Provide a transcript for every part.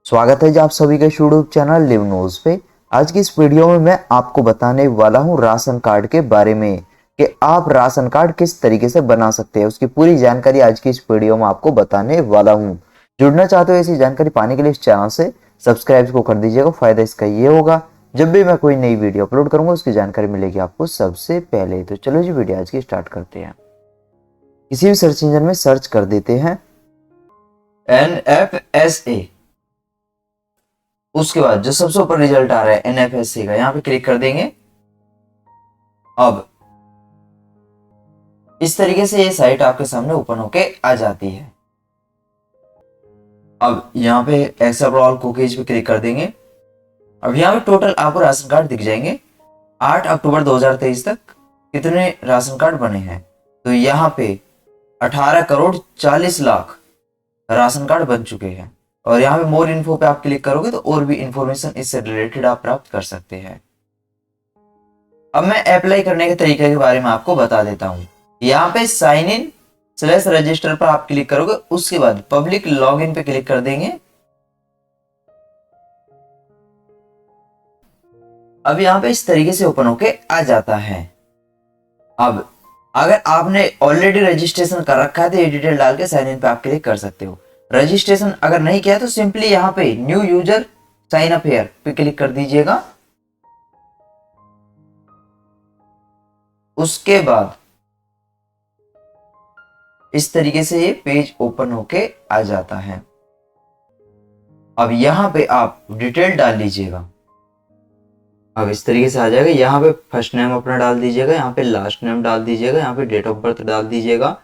स्वागत है जी आप सभी के यूट्यूब चैनल लिव न्यूज पे। आज की इस वीडियो में मैं आपको बताने वाला हूं राशन कार्ड के बारे में कि आप राशन कार्ड किस तरीके से बना सकते हैं। उसकी पूरी जानकारी आज की इस वीडियो में आपको बताने वाला हूं। जुड़ना चाहते हो ऐसी जानकारी पाने के लिए इस चैनल से सब्सक्राइब को कर दीजिएगा। फायदा इसका ये होगा, जब भी मैं कोई नई वीडियो अपलोड करूंगा उसकी जानकारी मिलेगी आपको सबसे पहले। तो चलो जी वीडियो आज की स्टार्ट करते हैं। किसी भी सर्च इंजन में सर्च कर देते हैं NFSA। उसके बाद जो सबसे ऊपर रिजल्ट आ रहा है NFSA का, यहां पे क्लिक कर देंगे। अब इस तरीके से ये साइट आपके सामने ओपन होके आ जाती है। अब यहाँ पे एक्सेप्ट ऑल कुकीज पे क्लिक कर देंगे। अब यहाँ पे टोटल आपको राशन कार्ड दिख जाएंगे। 8 अक्टूबर 2023 तक कितने राशन कार्ड बने हैं, तो यहाँ पे 18 करोड़ 40 लाख राशन कार्ड बन चुके हैं। और यहाँ पे मोर इन्फो पे आप क्लिक करोगे तो और भी इंफॉर्मेशन इससे रिलेटेड आप प्राप्त कर सकते हैं। अब मैं अप्लाई करने के तरीके के बारे में आपको बता देता हूँ। यहाँ पे साइन इन / रजिस्टर पर आप क्लिक करोगे, उसके बाद पब्लिक लॉगिन पे क्लिक कर देंगे। अब यहाँ पे इस तरीके से ओपन होके आ जाता है। अब अगर आपने ऑलरेडी रजिस्ट्रेशन कर रखा है तो ये डिटेल डाल के साइन इन पे आप क्लिक कर सकते हो। रजिस्ट्रेशन अगर नहीं किया तो सिंपली यहाँ पे new user sign up here पे क्लिक कर दीजिएगा। उसके बाद इस तरीके से ये पेज ओपन होके आ जाता है। अब यहाँ पे आप डिटेल डाल लीजिएगा। अब इस तरीके से आ जाएगा। यहाँ पे फर्स्ट नेम अपना डाल दीजिएगा, यहाँ पे लास्ट नेम डाल दीजिएगा, यहाँ पे डेट ऑफ बर्थ डाल दीजिएगा।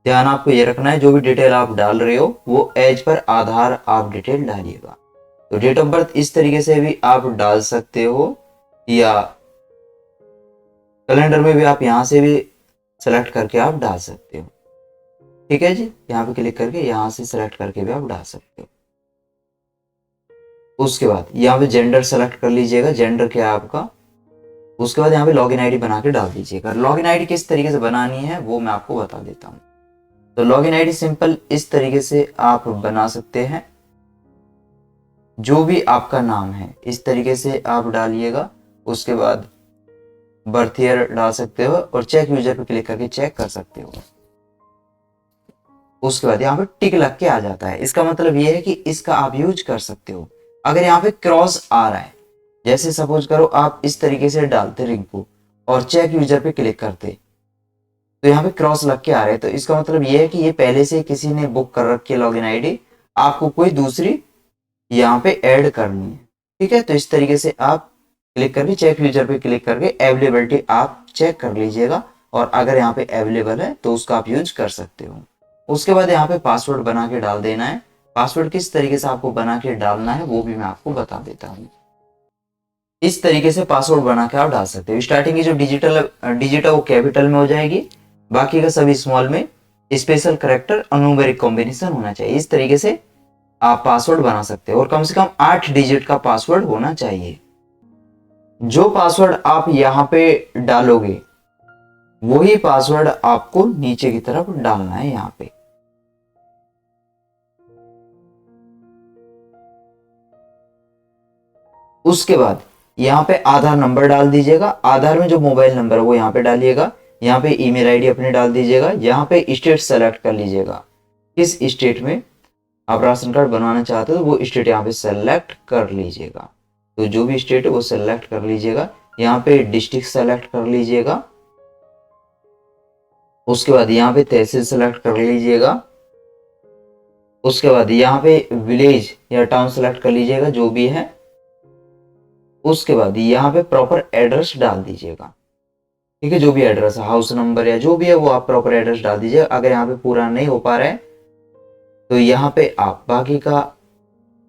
ध्यान आपको ये रखना है जो भी डिटेल आप डाल रहे हो वो एज पर आधार आप डिटेल डालिएगा। तो डेट ऑफ बर्थ इस तरीके से भी आप डाल सकते हो, या कैलेंडर में भी आप यहाँ से भी सेलेक्ट करके आप डाल सकते हो। ठीक है जी, यहाँ पे क्लिक करके यहाँ से सेलेक्ट करके भी आप डाल सकते हो। उसके बाद यहाँ पे जेंडर सेलेक्ट कर लीजिएगा, जेंडर क्या है आपका। उसके बाद यहाँ पे लॉगिन आईडी बना के डाल दीजिएगा। लॉगिन आईडी किस तरीके से बनानी है वो मैं आपको बता देता हूँ। तो लॉगिन आईडी सिंपल इस तरीके से आप बना सकते हैं। जो भी आपका नाम है इस तरीके से आप डालिएगा। उसके बाद बर्थ ईयर डाल सकते हो और चेक यूजर पे क्लिक करके चेक कर सकते हो। उसके बाद यहाँ पे टिक लग के आ जाता है। इसका मतलब ये है कि इसका आप यूज कर सकते हो। अगर यहाँ पे क्रॉस आ रहा है, जैसे सपोज करो आप इस तरीके से डालते रिंग को और चेक यूजर पे क्लिक करते, तो यहाँ पे क्रॉस लग के आ रहे हैं, तो इसका मतलब ये है कि ये पहले से किसी ने बुक कर रखी है लॉगिन आईडी, आपको कोई दूसरी यहाँ पे ऐड करनी है। ठीक है, तो इस तरीके से आप क्लिक करके चेक यूजर पे क्लिक करके अवेलेबिलिटी आप चेक कर लीजिएगा, और अगर यहाँ पे अवेलेबल है तो उसका आप यूज कर सकते हो। उसके बाद यहाँ पे पासवर्ड बना के डाल देना है। पासवर्ड किस तरीके से आपको बना के डालना है वो भी मैं आपको बता देता हूँ। इस तरीके से पासवर्ड बना के आप डाल सकते हो। स्टार्टिंग की जो डिजिट वो कैपिटल में हो जाएगी, बाकी का सभी स्मॉल में। स्पेशल कैरेक्टर और न्यूमेरिक कॉम्बिनेशन होना चाहिए। इस तरीके से आप पासवर्ड बना सकते हो, और कम से कम 8 डिजिट का पासवर्ड होना चाहिए। जो पासवर्ड आप यहाँ पे डालोगे वही पासवर्ड आपको नीचे की तरफ डालना है यहाँ पे। उसके बाद यहाँ पे आधार नंबर डाल दीजिएगा। आधार में जो मोबाइल नंबर है वो यहाँ पे डालिएगा। यहाँ पे ईमेल आईडी अपनी डाल दीजिएगा। यहाँ पे स्टेट सेलेक्ट कर लीजिएगा, किस स्टेट में आप राशन कार्ड बनवाना चाहते हो वो स्टेट यहाँ पे सेलेक्ट कर लीजिएगा। तो जो भी स्टेट है वो सेलेक्ट कर लीजिएगा। यहाँ पे डिस्ट्रिक्ट सेलेक्ट कर लीजिएगा। उसके बाद यहाँ पे तहसील सेलेक्ट कर लीजिएगा। उसके बाद यहाँ पे विलेज या टाउन सेलेक्ट कर लीजिएगा जो भी है। उसके बाद यहाँ पे प्रॉपर एड्रेस डाल दीजिएगा। ठीक है, जो भी एड्रेस है, हाउस नंबर या जो भी है वो आप प्रॉपर एड्रेस डाल दीजिएगा। अगर यहाँ पे पूरा नहीं हो पा रहा है तो यहाँ पे आप बाकी का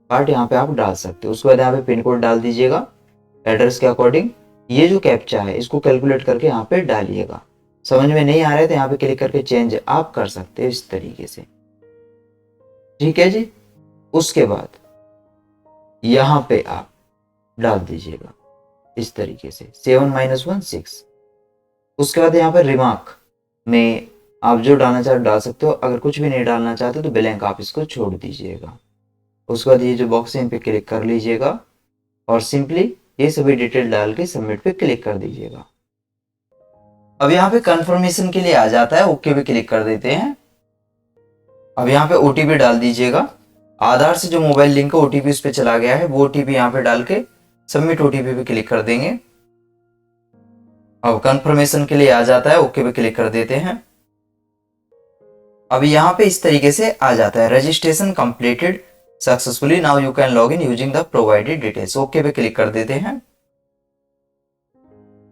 पार्ट यहाँ पे आप डाल सकते हो। उसके बाद यहाँ पे पिन कोड डाल दीजिएगा एड्रेस के अकॉर्डिंग। ये जो कैप्चा है इसको कैलकुलेट करके यहाँ पे डालिएगा। समझ में नहीं आ रहा है तो यहाँ पे क्लिक करके चेंज आप कर सकते हो इस तरीके से। ठीक है जी। उसके बाद यहाँ पे आप डाल दीजिएगा इस तरीके से 7 - 1 6। उसके बाद यहाँ पे रिमार्क में आप जो डालना चाहते डाल सकते हो। अगर कुछ भी नहीं डालना चाहते तो ब्लैंक आप इसको छोड़ दीजिएगा। उसके बाद ये जो बॉक्स है इन पे क्लिक कर लीजिएगा और सिंपली ये सभी डिटेल डाल के सबमिट पे क्लिक कर दीजिएगा। अब यहाँ पे कंफर्मेशन के लिए आ जाता है, ओके पे क्लिक कर देते हैं। अब यहाँ पे ओटीपी डाल दीजिएगा। आधार से जो मोबाइल लिंक है ओटीपी उस पे चला गया है, वो ओटीपी यहाँ पे डाल के सबमिट ओटीपी पे क्लिक कर देंगे। अब कंफर्मेशन के लिए आ जाता है, ओके पे क्लिक कर देते हैं। अब यहाँ पे इस तरीके से आ जाता है registration completed successfully, now you can log in using the provided details. Okay पे क्लिक कर देते हैं।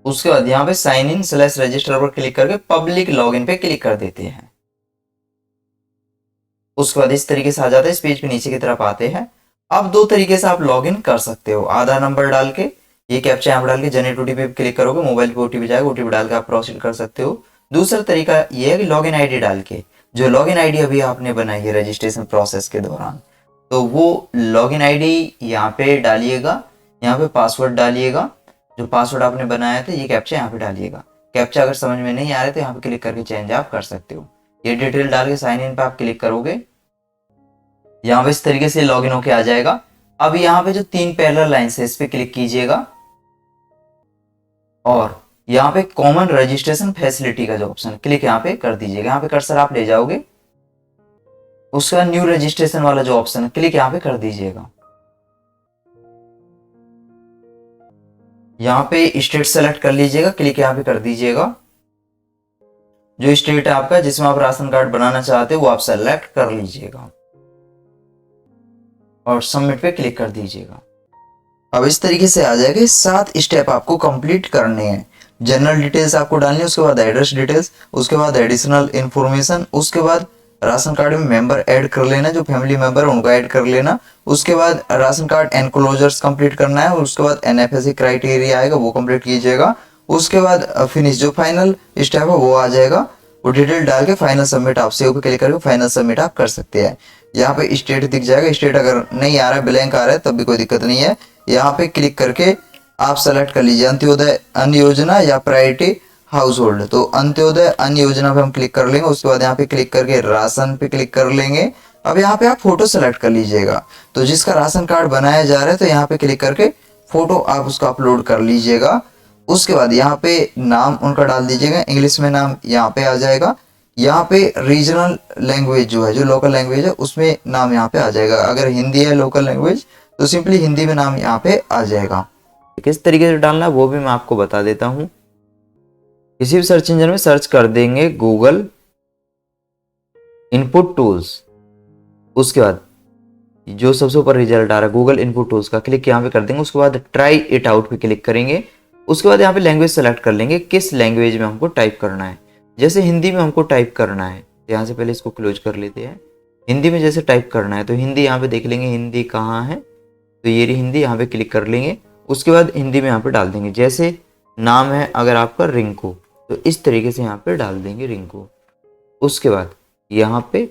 उसके बाद यहाँ पे साइन इन स्लैश रजिस्टर पर क्लिक करके पब्लिक लॉगिन पे क्लिक कर देते हैं। उसके बाद इस तरीके से आ जाता है, इस पेज पे नीचे की तरफ आते हैं। अब दो तरीके से आप लॉगिन कर सकते हो, आधार नंबर डाल के, ये कैप्चा यहाँ डाल के जनरेट ओटीपी पे क्लिक करोगे, मोबाइल पे ओटीपी जाएगा, ओटीपी डाल के आप प्रोसीड कर सकते हो। दूसरा तरीका ये है कि लॉगिन आईडी डाल के, जो लॉगिन आईडी अभी आपने बनाई है रजिस्ट्रेशन प्रोसेस के दौरान, तो वो लॉगिन आईडी यहाँ पे डालिएगा, यहाँ पे पासवर्ड डालिएगा, जो पासवर्ड आपने बनाया था, ये कैप्चा यहाँ पे डालिएगा। कैप्चा अगर समझ में नहीं आ रहा तो यहाँ पे क्लिक करके चेंज आप कर सकते हो। ये डिटेल डाल के साइन इन पे आप क्लिक करोगे, यहाँ पे इस तरीके से लॉगिन होके आ जाएगा। अब यहाँ पे जो 3 पैरेलल लाइंस है इस पे क्लिक कीजिएगा और यहाँ पे कॉमन रजिस्ट्रेशन फैसिलिटी का जो ऑप्शन क्लिक यहाँ पे कर दीजिएगा। यहाँ पे कर्सर आप ले जाओगे, उसके बाद न्यू रजिस्ट्रेशन वाला जो ऑप्शन है क्लिक यहाँ पे कर दीजिएगा। यहाँ पे स्टेट सेलेक्ट कर लीजिएगा, क्लिक यहाँ पे कर दीजिएगा। जो स्टेट है आपका जिसमें आप राशन कार्ड बनाना चाहते हो वो आप सेलेक्ट कर लीजिएगा और सबमिट पे क्लिक कर दीजिएगा। अब इस तरीके से आ जाएगा। 7 स्टेप आपको कंप्लीट करने हैं। जनरल डिटेल्स आपको डालनी है, उसके बाद एड्रेस डिटेल्स, उसके बाद एडिशनल इंफॉर्मेशन, उसके बाद राशन कार्ड में मेंबर ऐड कर लेना, जो फैमिली मेंबर है उनको ऐड कर लेना, उसके बाद राशन कार्ड एनक्लोजर्स कंप्लीट करना है, उसके बाद एनएफएससी क्राइटेरिया आएगा वो कंप्लीट कीजिएगा। उसके बाद फिनिश जो फाइनल स्टेप है वो आ जाएगा, वो डिटेल डाल के फाइनल सबमिट आप सेव पे क्लिक करके फाइनल सबमिट आप कर सकते हैं। यहाँ पे स्टेट दिख जाएगा, स्टेट अगर नहीं आ रहा है, ब्लैंक आ रहा है, तब भी कोई दिक्कत नहीं है। यहाँ पे क्लिक करके आप सेलेक्ट कर लीजिए अंत्योदय अन्न योजना या प्रायोरिटी हाउस होल्ड। तो अंत्योदय अन्न योजना पे हम क्लिक कर लेंगे, उसके बाद यहाँ पे क्लिक करके राशन पे क्लिक कर लेंगे। अब यहाँ पे आप फोटो सेलेक्ट कर लीजिएगा, तो जिसका राशन कार्ड बनाया जा रहा है तो यहाँ पे क्लिक करके फोटो आप उसका अपलोड कर लीजिएगा। उसके बाद यहाँ पे नाम उनका डाल दीजिएगा, इंग्लिश में नाम यहाँ पे आ जाएगा। यहाँ पे रीजनल लैंग्वेज जो है, जो लोकल लैंग्वेज है उसमें नाम यहाँ पे आ जाएगा। अगर हिंदी है लोकल लैंग्वेज तो सिंपली हिंदी में नाम यहाँ पे आ जाएगा। किस तरीके से डालना है वो भी मैं आपको बता देता हूँ। किसी भी सर्च इंजन में सर्च कर देंगे गूगल इनपुट टूल्स, उसके बाद जो सबसे ऊपर रिजल्ट आ रहा है गूगल इनपुट टूल्स का, क्लिक यहाँ पे कर देंगे। उसके बाद ट्राई इट आउट पे क्लिक करेंगे। उसके बाद यहाँ पे लैंग्वेज सेलेक्ट कर लेंगे, किस लैंग्वेज में हमको टाइप करना है। जैसे हिंदी में हमको टाइप करना है, यहाँ से पहले इसको क्लोज कर लेते हैं। हिंदी में जैसे टाइप करना है तो हिंदी यहाँ पे देख लेंगे, हिंदी कहाँ है, तो ये रही हिंदी, यहाँ पे क्लिक कर लेंगे। उसके बाद हिंदी में यहाँ पे डाल देंगे, जैसे नाम है अगर आपका रिंकू, तो इस तरीके से यहाँ पे डाल देंगे रिंकू। उसके बाद यहाँ पे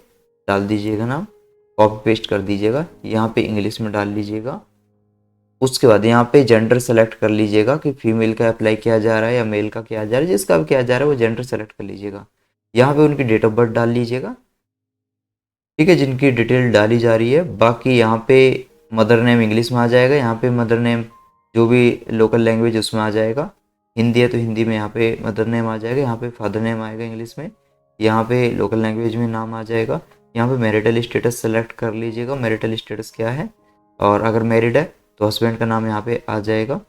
डाल दीजिएगा नाम, कॉपी पेस्ट कर दीजिएगा, यहाँ पे इंग्लिश में डाल लीजिएगा। उसके बाद यहाँ पे जेंडर सेलेक्ट कर लीजिएगा कि फीमेल का अप्लाई किया जा रहा है या मेल का किया जा रहा है, जिसका भी किया जा रहा है वो जेंडर सेलेक्ट कर लीजिएगा। यहाँ पे उनकी डेट ऑफ बर्थ डाल लीजिएगा, ठीक है, जिनकी डिटेल डाली जा रही है। बाकी यहाँ पे मदर नेम इंग्लिश में आ जाएगा, यहाँ पे मदर नेम जो भी लोकल लैंग्वेज उसमें आ जाएगा। हिंदी है तो हिंदी में यहाँ पे मदर नेम आ जाएगा, यहाँ पे फादर नेम आएगा इंग्लिश में, यहाँ पे लोकल लैंग्वेज में नाम आ जाएगा। यहाँ पे मैरिटल स्टेटस सेलेक्ट कर लीजिएगा, मैरिटल स्टेटस क्या है, और अगर मैरिड है तो हस्बैंड का नाम यहाँ पे आ जाएगा।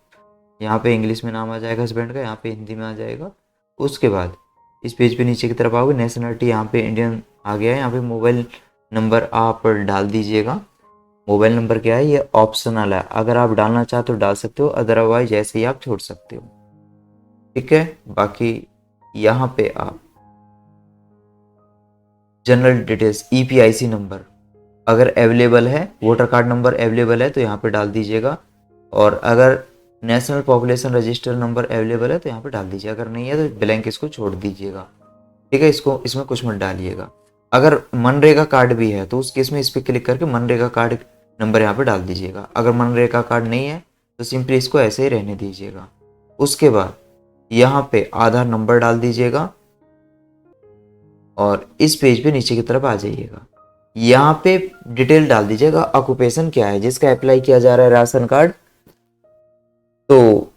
यहाँ पे इंग्लिश में नाम आ जाएगा हस्बैंड का, यहाँ पे हिंदी में आ जाएगा। उसके बाद इस पेज पे नीचे की तरफ आओगे, नेशनलिटी यहाँ पे इंडियन आ गया है। यहाँ पे मोबाइल नंबर आप डाल दीजिएगा। मोबाइल नंबर क्या है, ये ऑप्शनल है, अगर आप डालना चाहते हो डाल सकते हो, अदरवाइज ऐसे ही आप छोड़ सकते हो, ठीक है। बाकी यहाँ पे आप जनरल डिटेल्स, EPIC नंबर अगर अवेलेबल है, वोटर कार्ड नंबर अवेलेबल है तो यहाँ पे डाल दीजिएगा, और अगर national population register number available है तो यहाँ पे डाल दीजिए, अगर नहीं है तो ब्लैंक इसको छोड़ दीजिएगा, ठीक है। इसको इसमें कुछ मत डालिएगा। अगर मनरेगा कार्ड भी है तो उस केस में इस पर क्लिक करके मनरेगा कार्ड नंबर यहाँ पे डाल दीजिएगा। अगर मनरेगा कार्ड नहीं है तो सिंपली इसको ऐसे ही रहने दीजिएगा। उसके बाद यहाँ पे आधार नंबर डाल दीजिएगा और इस पेज पे नीचे की तरफ आ जाइएगा। यहाँ पे डिटेल डाल दीजिएगा, ऑक्यूपेशन क्या है जिसका अप्लाई किया जा रहा है राशन कार्ड, तो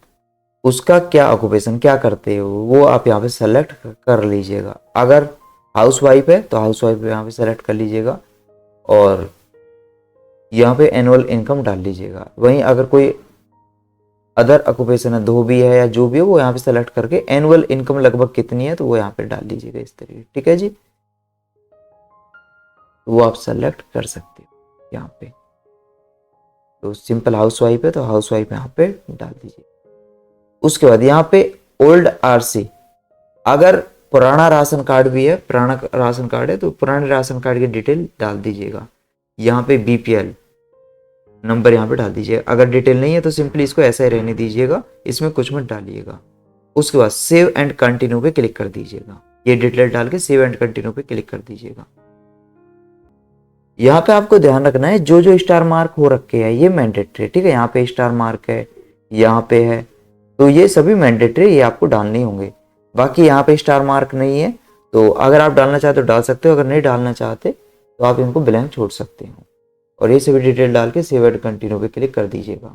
उसका क्या ऑक्यूपेशन, क्या करते हो वो आप यहाँ पे सेलेक्ट कर लीजिएगा। अगर हाउस वाइफ है तो हाउस वाइफ यहाँ पे सेलेक्ट कर लीजिएगा और यहाँ पे एनुअल इनकम डाल लीजिएगा। वहीं अगर कोई अदर ऑक्यूपेशन है, धोबी है या जो भी है, वो यहाँ पे सेलेक्ट करके एनुअल इनकम लगभग कितनी है तो वो यहाँ पे डाल दीजिएगा इस तरीके। ठीक है जी, वो आप सेलेक्ट कर सकते हो यहाँ पे। तो सिंपल हाउस वाइफ है तो हाउस वाइफ यहाँ पे डाल दीजिए। उसके बाद यहाँ पे ओल्ड आरसी, अगर पुराना राशन कार्ड भी है, पुराना राशन कार्ड है तो पुराने राशन कार्ड की डिटेल डाल दीजिएगा। यहाँ पे बीपीएल नंबर यहाँ पे डाल दीजिएगा। अगर डिटेल नहीं है तो सिंपली इसको ऐसा ही रहने दीजिएगा, इसमें कुछ मत डालिएगा। उसके बाद सेव एंड कंटिन्यू पे क्लिक कर दीजिएगा। ये डिटेल डाल के सेव एंड कंटिन्यू पे क्लिक कर दीजिएगा। यहाँ पे आपको ध्यान रखना है जो जो स्टार मार्क हो रखे हैं ये मैंडेटरी, ठीक है। यहाँ पे स्टार मार्क है, यहाँ पे है, तो ये सभी मैंडेटरी, ये आपको डालने होंगे। बाकी यहाँ पे स्टार मार्क नहीं है तो अगर आप डालना चाहते हो डाल सकते हो, अगर नहीं डालना चाहते तो आप इनको ब्लैंक छोड़ सकते हो। और ये सभी डिटेल डाल के सेव एंड कंटिन्यू पे क्लिक कर दीजिएगा।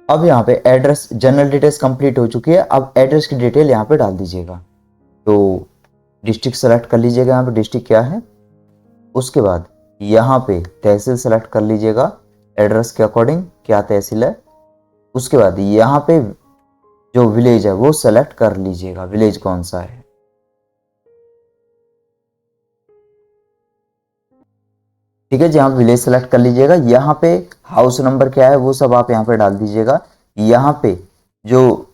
अब यहाँ पे एड्रेस, जनरल डिटेल्स कंप्लीट हो चुकी है। अब एड्रेस की डिटेल यहाँ पे डाल दीजिएगा। तो डिस्ट्रिक्ट सेलेक्ट कर लीजिएगा, यहाँ पे डिस्ट्रिक्ट क्या है। उसके बाद यहाँ पे तहसील सेलेक्ट कर लीजिएगा, एड्रेस के अकॉर्डिंग क्या तहसील है। उसके बाद यहाँ पे जो विलेज है वो सेलेक्ट कर लीजिएगा, विलेज कौन सा है। ठीक है जी, यहाँ विलेज सेलेक्ट कर लीजिएगा। यहाँ पे हाउस नंबर क्या है वो सब आप यहाँ पे डाल दीजिएगा। यहाँ पे जो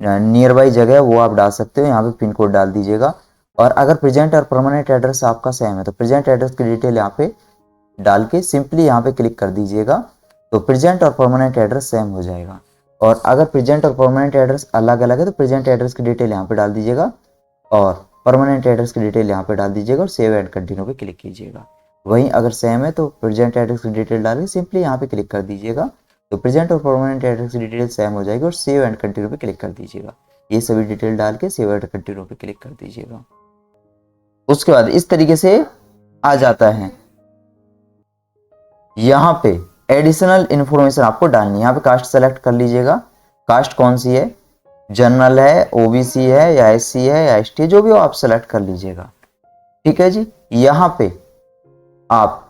नियर बाई जगह है वो आप डाल सकते हो, यहाँ पे पिन कोड डाल दीजिएगा। और अगर प्रेजेंट और परमानेंट एड्रेस आपका सेम है तो प्रेजेंट एड्रेस की डिटेल यहाँ पे डाल के सिंपली यहाँ पे क्लिक कर दीजिएगा, तो प्रेजेंट और परमानेंट एड्रेस सेम हो जाएगा। और अगर प्रेजेंट और परमानेंट एड्रेस अलग अलग है तो प्रेजेंट एड्रेस की डिटेल यहाँ पे डाल दीजिएगा और परमानेंट एड्रेस की डिटेल यहाँ पे डाल दीजिएगा और सेव एंड कंटिन्यू पे क्लिक कीजिएगा। वहीं अगर सेम है तो प्रेजेंट एड्रेस की डिटेल डाल के सिंपली यहाँ पे क्लिक कर दीजिएगा, तो प्रेजेंट और परमानेंट एड्रेस की डिटेल सेम हो जाएगी और सेव एंड कंटिन्यू पे क्लिक कर दीजिएगा। ये सभी डिटेल डाल के सेव एंड कंटिन्यू पे क्लिक कर दीजिएगा। उसके बाद इस तरीके से आ जाता है। यहाँ पे एडिशनल इंफॉर्मेशन आपको डालनी है। यहाँ पे कास्ट सेलेक्ट कर लीजिएगा, कास्ट कौन सी है, जनरल है, ओबीसी है या एससी है या एसटी है, जो भी हो आप सेलेक्ट कर लीजिएगा। ठीक है जी, यहाँ पे आप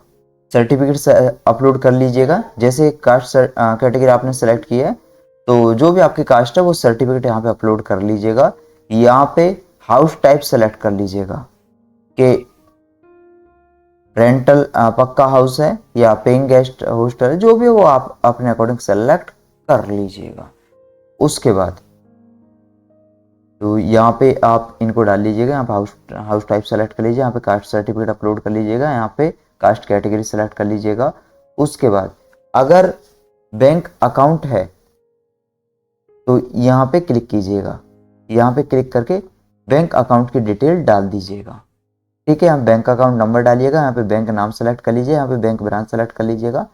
सर्टिफिकेट अपलोड कर लीजिएगा। जैसे कास्ट कैटेगरी आपने सेलेक्ट की है तो जो भी आपकी कास्ट है वो सर्टिफिकेट यहाँ पे अपलोड कर लीजिएगा। यहाँ पे हाउस टाइप सेलेक्ट कर लीजिएगा कि रेंटल पक्का हाउस है या पेइंग गेस्ट हॉस्टल है, जो भी वो आप अपने अकॉर्डिंग सेलेक्ट कर लीजिएगा। उसके बाद तो यहाँ पे आप इनको डाल लीजिएगा। यहाँ पे हाउस टाइप सेलेक्ट कर लीजिए, यहाँ पे कास्ट सर्टिफिकेट अपलोड कर लीजिएगा, यहाँ पे कास्ट कैटेगरी सेलेक्ट कर लीजिएगा। उसके बाद अगर बैंक अकाउंट है तो यहाँ पे क्लिक कीजिएगा, यहाँ पे क्लिक करके बैंक अकाउंट की डिटेल डाल दीजिएगा। ठीक है, यहाँ बैंक अकाउंट नंबर डालिएगा, यहाँ पे बैंक नाम सेलेक्ट कर लीजिए, यहाँ पे बैंक ब्रांच सेलेक्ट कर लीजिएगा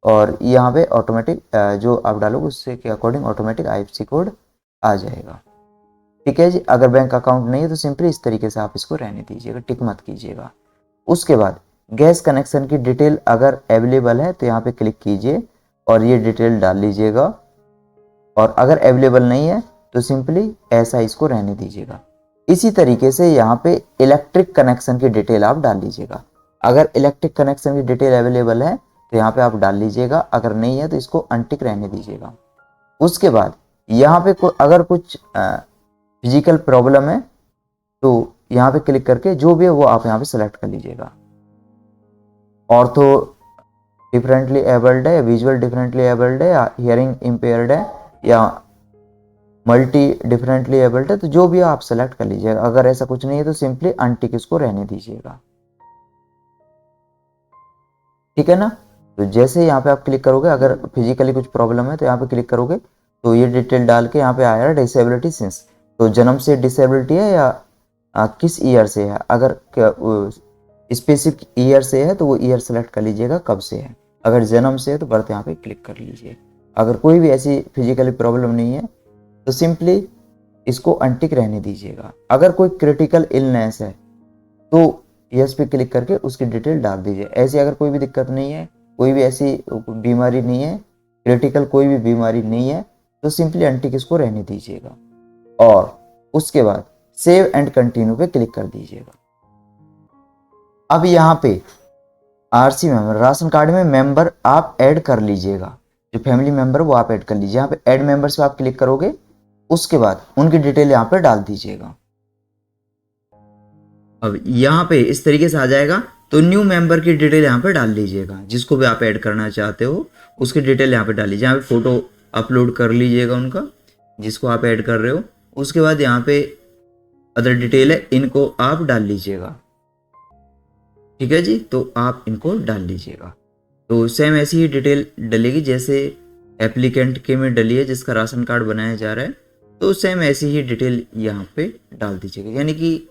और यहाँ पे ऑटोमेटिक जो आप डालोगे उससे के अकॉर्डिंग ऑटोमेटिक आईएफएससी कोड आ जाएगा। ठीक है जी, अगर बैंक अकाउंट नहीं है तो सिंपली इस तरीके से आप इसको रहने दीजिएगा, टिक मत कीजिएगा। उसके बाद गैस कनेक्शन की डिटेल अगर अवेलेबल है तो यहाँ पे क्लिक कीजिए और ये डिटेल डाल लीजिएगा, और अगर अवेलेबल नहीं है तो सिंपली ऐसा इसको रहने दीजिएगा। इसी तरीके से यहाँ पे इलेक्ट्रिक कनेक्शन की डिटेल आप डाल लीजिएगा। अगर इलेक्ट्रिक कनेक्शन की डिटेल अवेलेबल है तो यहाँ पे आप डाल लीजिएगा, अगर नहीं है तो इसको अनटिक रहने दीजिएगा। उसके बाद यहाँ पे अगर कुछ फिजिकल प्रॉब्लम है तो यहाँ पे क्लिक करके जो भी है वो आप यहाँ पे सेलेक्ट कर लीजिएगा। ऑर्थो डिफरेंटली एबल्ड है, विजुअल डिफरेंटली एबल्ड है, या हियरिंग इम्पेयर्ड है, या मल्टी डिफरेंटली एबल्ड है, तो जो भी आप सेलेक्ट कर लीजिएगा। अगर ऐसा कुछ नहीं है तो सिंपली अनटिक इसको रहने दीजिएगा। ठीक है ना। तो जैसे यहाँ पे आप क्लिक करोगे, अगर फिजिकली कुछ प्रॉब्लम है तो यहाँ पे क्लिक करोगे तो ये डिटेल डाल के यहाँ पे आया डिसेबिलिटी सिंस, तो जन्म से डिसेबिलिटी है या किस ईयर से है। अगर स्पेसिफिक ईयर से है तो वो ईयर सेलेक्ट कर लीजिएगा कब से है। अगर जन्म से है तो बर्थ यहाँ पे क्लिक कर लीजिए। अगर कोई भी ऐसी फिजिकली प्रॉब्लम नहीं है तो सिंपली इसको अनटिक रहने दीजिएगा। अगर कोई क्रिटिकल इलनेस है तो यस पे क्लिक करके उसकी डिटेल डाल दीजिए। ऐसी अगर कोई भी दिक्कत नहीं है, कोई भी ऐसी बीमारी नहीं है, क्रिटिकल कोई भी बीमारी नहीं है, तो सिंपली अनटिक इसको रहने दीजिएगा और उसके बाद सेव एंड कंटिन्यू पे क्लिक कर दीजिएगा। अब यहाँ पे आरसी मेंबर, राशन कार्ड में मेंबर आप ऐड कर लीजिएगा, जो फैमिली मेंबर वो आप ऐड कर लीजिए। यहाँ पे ऐड मेंबर्स पे आप क्लिक करोगे, उसके बाद उनकी डिटेल यहाँ पे डाल दीजिएगा। अब यहाँ पे इस तरीके से आ जाएगा, तो न्यू मेंबर की डिटेल यहाँ पे डाल लीजिएगा, जिसको भी आप ऐड करना चाहते हो उसकी डिटेल यहाँ पे डाल लीजिए। यहाँ पे फोटो अपलोड कर लीजिएगा उनका, जिसको आप ऐड कर रहे हो। उसके बाद यहाँ पे अदर डिटेल है, इनको आप डाल लीजिएगा। ठीक है जी, तो आप इनको डाल लीजिएगा। तो सेम ऐसी ही डिटेल डलेगी जैसे एप्लीकेंट के में डली है, जिसका राशन कार्ड बनाया जा रहा है, तो सेम ऐसी ही डिटेल यहाँ पे डाल दीजिएगा। यानी कि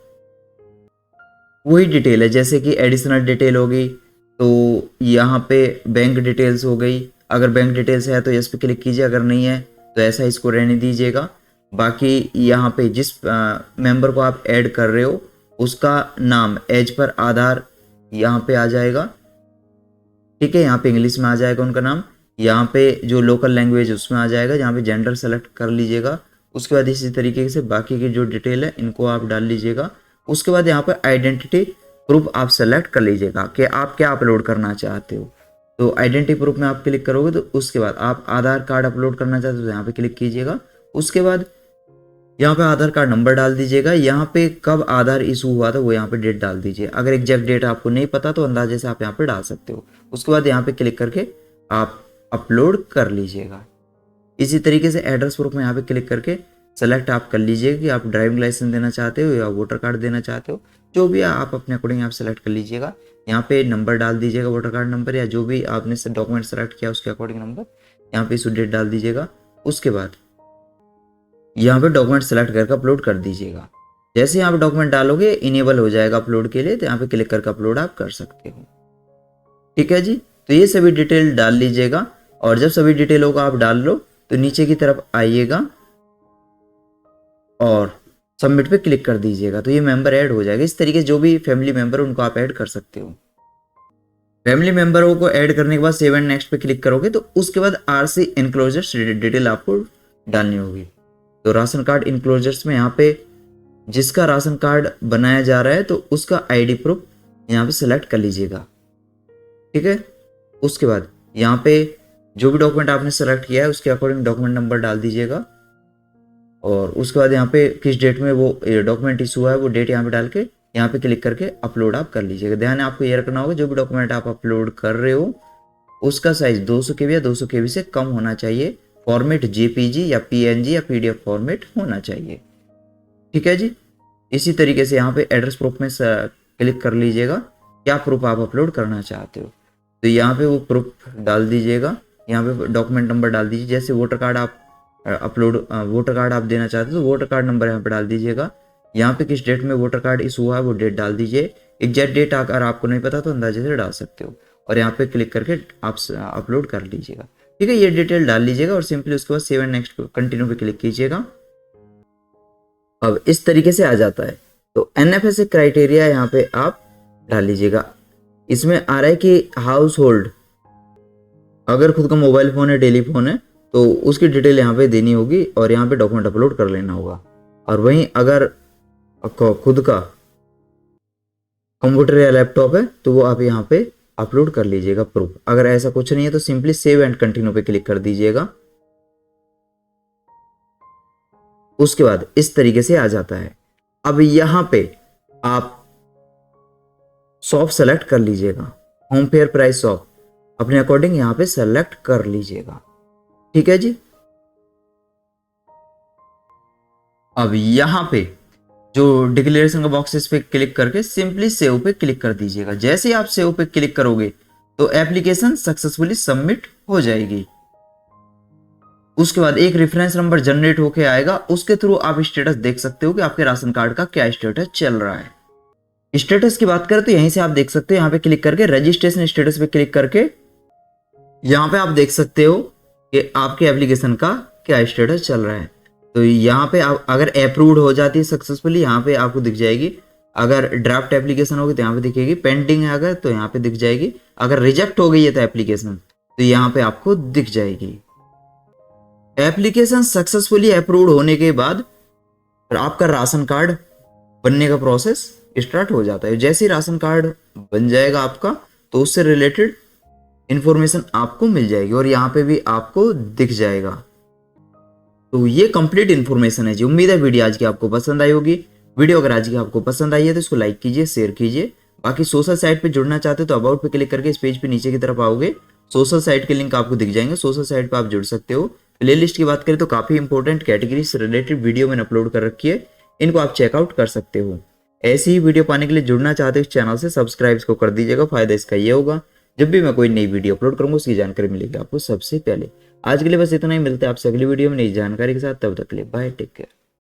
वही डिटेल है, जैसे कि एडिशनल डिटेल हो गई, तो यहाँ पे बैंक डिटेल्स हो गई। अगर बैंक डिटेल्स है तो यस पे क्लिक कीजिए, अगर नहीं है तो ऐसा इसको रहने दीजिएगा। बाकी यहाँ पे जिस मेंबर को आप ऐड कर रहे हो उसका नाम एज पर आधार यहाँ पे आ जाएगा। ठीक है, यहाँ पे इंग्लिश में आ जाएगा उनका नाम, यहाँ पे जो लोकल लैंग्वेज उसमें आ जाएगा, यहाँ पे जेंडर सेलेक्ट कर लीजिएगा। उसके बाद इसी तरीके से बाकी की जो डिटेल है इनको आप डाल लीजिएगा। उसके बाद यहाँ पे आइडेंटिटी प्रूफ आप सेलेक्ट कर लीजिएगा कि आप क्या अपलोड करना चाहते हो। तो आइडेंटिटी प्रूफ में आप क्लिक करोगे, तो उसके बाद आप आधार कार्ड अपलोड करना चाहते हो तो यहाँ पे क्लिक कीजिएगा। उसके बाद यहाँ पे आधार कार्ड नंबर डाल दीजिएगा। यहाँ पे कब आधार इशू हुआ था वो यहाँ पे डेट डाल दीजिए। अगर एग्जैक्ट डेट आपको नहीं पता तो अंदाजे से आप यहाँ पे डाल सकते हो। उसके बाद यहाँ पे क्लिक करके आप अपलोड कर लीजिएगा। इसी तरीके से एड्रेस प्रूफ में यहाँ पे क्लिक करके सेलेक्ट आप कर लीजिएगा कि आप ड्राइविंग लाइसेंस देना चाहते हो या वोटर कार्ड देना चाहते हो, जो भी आप अपने अकॉर्डिंग आप सेलेक्ट कर लीजिएगा। यहाँ पे नंबर डाल दीजिएगा, वोटर कार्ड नंबर या जो भी आपने डॉक्यूमेंट सेलेक्ट किया उसके अकॉर्डिंग नंबर, यहाँ पे इस डेट डाल दीजिएगा। उसके बाद यहाँ पे डॉक्यूमेंट सेलेक्ट करके अपलोड कर दीजिएगा। जैसे यहाँ पे डॉक्यूमेंट डालोगे इनेबल हो जाएगा अपलोड के लिए, तो यहाँ पे क्लिक करके अपलोड आप कर सकते हो। ठीक है जी, तो ये सभी डिटेल डाल लीजिएगा और जब सभी डिटेलों को आप डाल लो तो नीचे की तरफ आइएगा और सबमिट पे क्लिक कर दीजिएगा, तो ये मेंबर ऐड हो जाएगा। इस तरीके से जो भी फैमिली मेंबर उनको आप ऐड कर सकते हो। फैमिली मेंबरों को ऐड करने के बाद सेव एंड नेक्स्ट पे क्लिक करोगे तो उसके बाद आरसी इनक्लोजर्स डिटेल आपको डालनी होगी। तो राशन कार्ड इनक्लोजर्स में यहाँ पे जिसका राशन कार्ड बनाया जा रहा है तो उसका आईडी प्रूफ यहाँ पे सेलेक्ट कर लीजिएगा। ठीक है, उसके बाद यहाँ पे जो भी डॉक्यूमेंट आपने सेलेक्ट किया है उसके अकॉर्डिंग डॉक्यूमेंट नंबर डाल दीजिएगा और उसके बाद यहाँ पे किस डेट में वो डॉक्यूमेंट इशू हुआ है वो डेट यहाँ पे डाल के यहाँ पे क्लिक करके अपलोड आप कर लीजिएगा। ध्यान आपको ये रखना होगा जो भी डॉक्यूमेंट आप अपलोड कर रहे हो उसका साइज 200 KB या 200 KB से कम होना चाहिए। फॉर्मेट JPG या PNG या PDF फॉर्मेट होना चाहिए। ठीक है जी, इसी तरीके से यहाँ पे एड्रेस प्रूफ में क्लिक कर लीजिएगा क्या प्रूफ आप अपलोड करना चाहते हो, तो यहाँ पे वो प्रूफ डाल दीजिएगा। यहाँ पे डॉक्यूमेंट नंबर डाल दीजिए। जैसे वोटर कार्ड आप वोटर कार्ड आप देना चाहते हो तो वोटर कार्ड नंबर यहाँ पे डाल दीजिएगा। यहाँ पे किस डेट में वोटर कार्ड इशू हुआ है वो डेट डाल दीजिए। एग्जैक्ट डेट अगर आपको नहीं पता तो अंदाजे से डाल सकते हो और यहाँ पे क्लिक करके आप अपलोड कर लीजिएगा। ठीक है, ये डिटेल डाल लीजिएगा और सिंपली उसके बाद सेव एंड नेक्स्ट कंटिन्यू पे क्लिक कीजिएगा। अब इस तरीके से आ जाता है। तो NFS क्राइटेरिया यहाँ पे आप डाल लीजिएगा। इसमें आ रहा है कि हाउस होल्ड, अगर खुद का मोबाइल फोन है, टेलीफोन है, तो उसकी डिटेल यहाँ पे देनी होगी और यहाँ पे डॉक्यूमेंट अपलोड कर लेना होगा। और वहीं अगर खुद का कंप्यूटर या लैपटॉप है तो वो आप यहाँ पे अपलोड कर लीजिएगा प्रूफ। अगर ऐसा कुछ नहीं है तो सिंपली सेव एंड कंटिन्यू पे क्लिक कर दीजिएगा। उसके बाद इस तरीके से आ जाता है। अब यहाँ पे आप शॉप सेलेक्ट कर लीजिएगा, होम फेयर प्राइस शॉप अपने अकॉर्डिंग यहाँ पे सेलेक्ट कर लीजिएगा। ठीक है जी, अब यहाँ पे जो डिक्लेरेशन का बॉक्स इस पे क्लिक करके सिंपली सेव पे क्लिक कर दीजिएगा। जैसे ही आप सेव पे क्लिक करोगे तो एप्लीकेशन सक्सेसफुली सबमिट हो जाएगी। उसके बाद एक रेफरेंस नंबर जनरेट होके आएगा, उसके थ्रू आप स्टेटस देख सकते हो कि आपके राशन कार्ड का क्या स्टेटस चल रहा है। स्टेटस की बात करें तो यहीं से आप देख सकते हो, यहाँ पे क्लिक करके रजिस्ट्रेशन स्टेटस पे क्लिक करके यहाँ पे आप देख सकते हो कि आपके एप्लीकेशन का क्या स्टेटस चल रहा है। तो यहाँ पे आप अगर अप्रूव्ड हो जाती है सक्सेसफुली, यहाँ पे आपको दिख जाएगी अगर ड्राफ्ट एप्लीकेशन होगी तो यहाँ पे दिखेगी, पेंडिंग है अगर तो यहाँ पे दिख जाएगी, अगर रिजेक्ट हो गई है तो एप्लीकेशन तो यहाँ पे आपको दिख जाएगी। एप्लीकेशन सक्सेसफुली अप्रूव्ड होने के बाद आपका राशन कार्ड बनने का प्रोसेस स्टार्ट हो जाता है। जैसे ही राशन कार्ड बन जाएगा आपका तो उससे रिलेटेड इंफॉर्मेशन आपको मिल जाएगी और यहाँ पे भी आपको दिख जाएगा। तो ये कंप्लीट इन्फॉर्मेशन है जी। उम्मीद है वीडियो आज की आपको पसंद आई होगी। वीडियो अगर आज की आपको पसंद आई है तो इसको लाइक कीजिए, शेयर कीजिए। बाकी सोशल साइट पे जुड़ना चाहते हो तो अबाउट पे क्लिक करके इस पेज पे नीचे की तरफ आओगे, सोशल साइट के लिंक आपको दिख जाएंगे, सोशल साइट पे आप जुड़ सकते हो। प्लेलिस्ट की बात करें तो काफी इंपॉर्टेंट कैटेगरी से रिलेटेड वीडियो मैंने अपलोड कर रखी है, इनको आप चेकआउट कर सकते हो। ऐसी ही वीडियो पाने के लिए जुड़ना चाहते हो इस चैनल से सब्सक्राइब को कर दीजिएगा। फायदा इसका ये होगा जब भी मैं कोई नई वीडियो अपलोड करूंगा उसकी जानकारी मिलेगी आपको सबसे पहले। आज के लिए बस इतना ही, मिलते हैं आपसे अगली वीडियो में नई जानकारी के साथ। तब तक के लिए बाय, टेक केयर।